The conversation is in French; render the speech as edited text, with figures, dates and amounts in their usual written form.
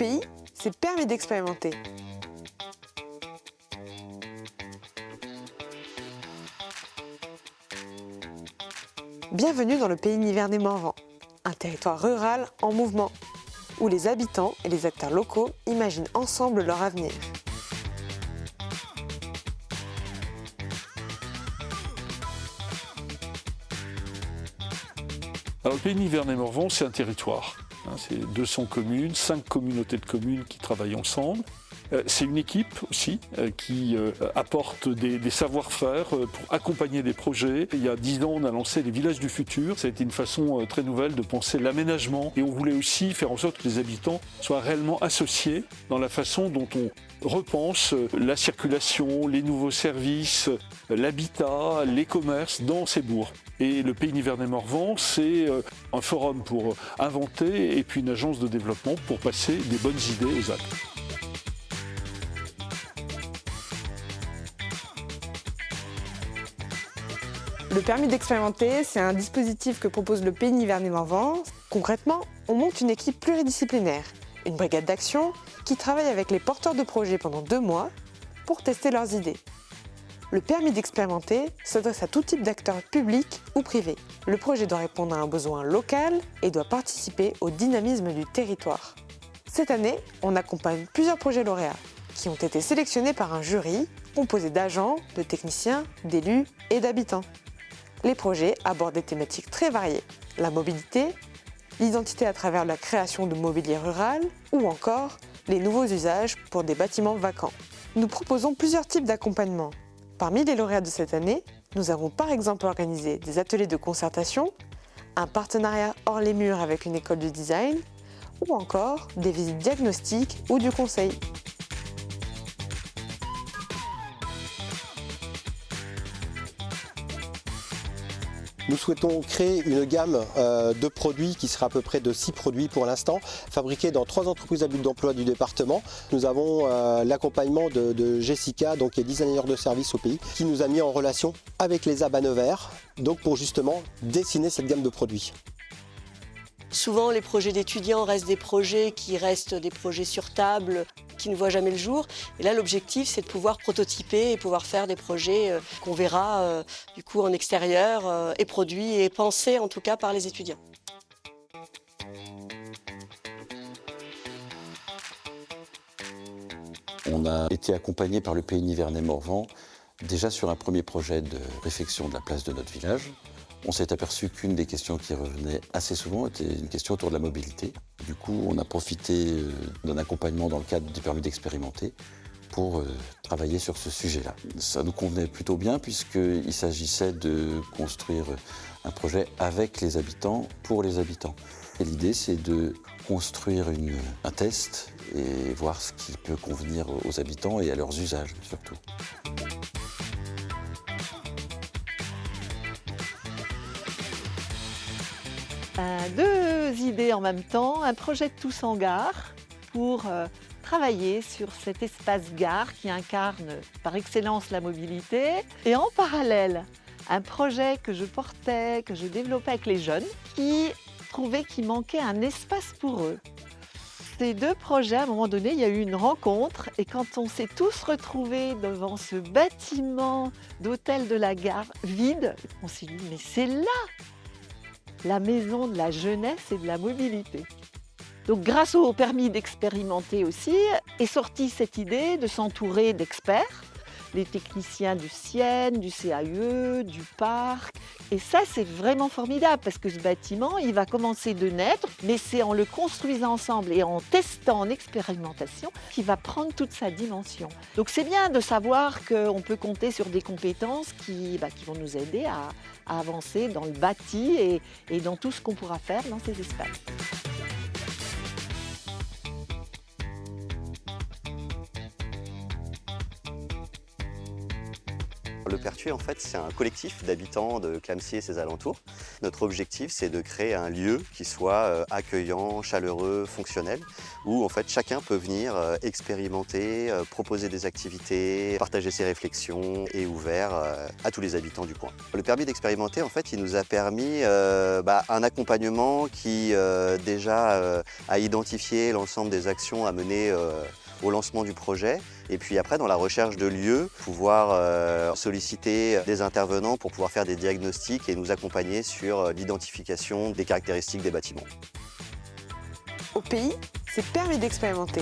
pays, c'est permis d'expérimenter. Bienvenue dans le pays Nivernais-Morvan, un territoire rural en mouvement, où les habitants et les acteurs locaux imaginent ensemble leur avenir. Alors, le pays Nivernais-Morvan, c'est un territoire. C'est 200 communes, 5 communautés de communes qui travaillent ensemble. C'est une équipe aussi qui apporte des savoir-faire pour accompagner des projets. Il y a 10 ans, on a lancé les villages du futur. Ça a été une façon très nouvelle de penser l'aménagement. Et on voulait aussi faire en sorte que les habitants soient réellement associés dans la façon dont on repense la circulation, les nouveaux services, l'habitat, les commerces dans ces bourgs. Et le pays Nivernais-Morvan, c'est un forum pour inventer et puis une agence de développement pour passer des bonnes idées aux actes. Le permis d'expérimenter, c'est un dispositif que propose le pays Nivernais-Morvan. Concrètement, on monte une équipe pluridisciplinaire, une brigade d'action qui travaille avec les porteurs de projets pendant 2 mois pour tester leurs idées. Le permis d'expérimenter s'adresse à tout type d'acteurs publics ou privés. Le projet doit répondre à un besoin local et doit participer au dynamisme du territoire. Cette année, on accompagne plusieurs projets lauréats qui ont été sélectionnés par un jury composé d'agents, de techniciens, d'élus et d'habitants. Les projets abordent des thématiques très variées, la mobilité, l'identité à travers la création de mobilier rural ou encore les nouveaux usages pour des bâtiments vacants. Nous proposons plusieurs types d'accompagnement. Parmi les lauréats de cette année, nous avons par exemple organisé des ateliers de concertation, un partenariat hors les murs avec une école de design ou encore des visites diagnostiques ou du conseil. Nous souhaitons créer une gamme de produits qui sera à peu près de 6 produits pour l'instant, fabriqués dans 3 entreprises à but d'emploi du département. Nous avons l'accompagnement de Jessica, donc, qui est designer de service au pays, qui nous a mis en relation avec les AB à Nevers, donc pour justement dessiner cette gamme de produits. Souvent, les projets d'étudiants restent des projets sur table, qui ne voient jamais le jour. Et là, l'objectif, c'est de pouvoir prototyper et pouvoir faire des projets qu'on verra du coup en extérieur et produits et pensés en tout cas par les étudiants. On a été accompagné par le pays Nivernais-Morvan déjà sur un premier projet de réfection de la place de notre village. On s'est aperçu qu'une des questions qui revenait assez souvent était une question autour de la mobilité. Du coup, on a profité d'un accompagnement dans le cadre du permis d'expérimenter pour travailler sur ce sujet-là. Ça nous convenait plutôt bien puisqu'il s'agissait de construire un projet avec les habitants, pour les habitants. Et l'idée, c'est de construire un test et voir ce qui peut convenir aux habitants et à leurs usages surtout. Deux idées en même temps, un projet de Tous en Gare pour travailler sur cet espace gare qui incarne par excellence la mobilité et en parallèle un projet que je portais, que je développais avec les jeunes qui trouvaient qu'il manquait un espace pour eux. Ces 2 projets, à un moment donné, il y a eu une rencontre et quand on s'est tous retrouvés devant ce bâtiment d'hôtel de la gare vide, on s'est dit mais c'est là la maison de la jeunesse et de la mobilité. Donc grâce au permis d'expérimenter aussi, est sortie cette idée de s'entourer d'experts, les techniciens du CIEN, du CAUE, du parc. Et ça, c'est vraiment formidable parce que ce bâtiment, il va commencer de naître, mais c'est en le construisant ensemble et en testant, en expérimentation, qu'il va prendre toute sa dimension. Donc c'est bien de savoir qu'on peut compter sur des compétences qui vont nous aider à avancer dans le bâti et dans tout ce qu'on pourra faire dans ces espaces. Le Pertuis, en fait, c'est un collectif d'habitants de Clamecy et ses alentours. notre objectif, c'est de créer un lieu qui soit accueillant, chaleureux, fonctionnel, où en fait chacun peut venir expérimenter, proposer des activités, partager ses réflexions et ouvert à tous les habitants du coin. Le permis d'expérimenter, en fait, il nous a permis un accompagnement qui déjà a identifié l'ensemble des actions à mener au lancement du projet. Et puis après, dans la recherche de lieux, pouvoir solliciter des intervenants pour pouvoir faire des diagnostics et nous accompagner sur l'identification des caractéristiques des bâtiments. Au pays, c'est permis d'expérimenter.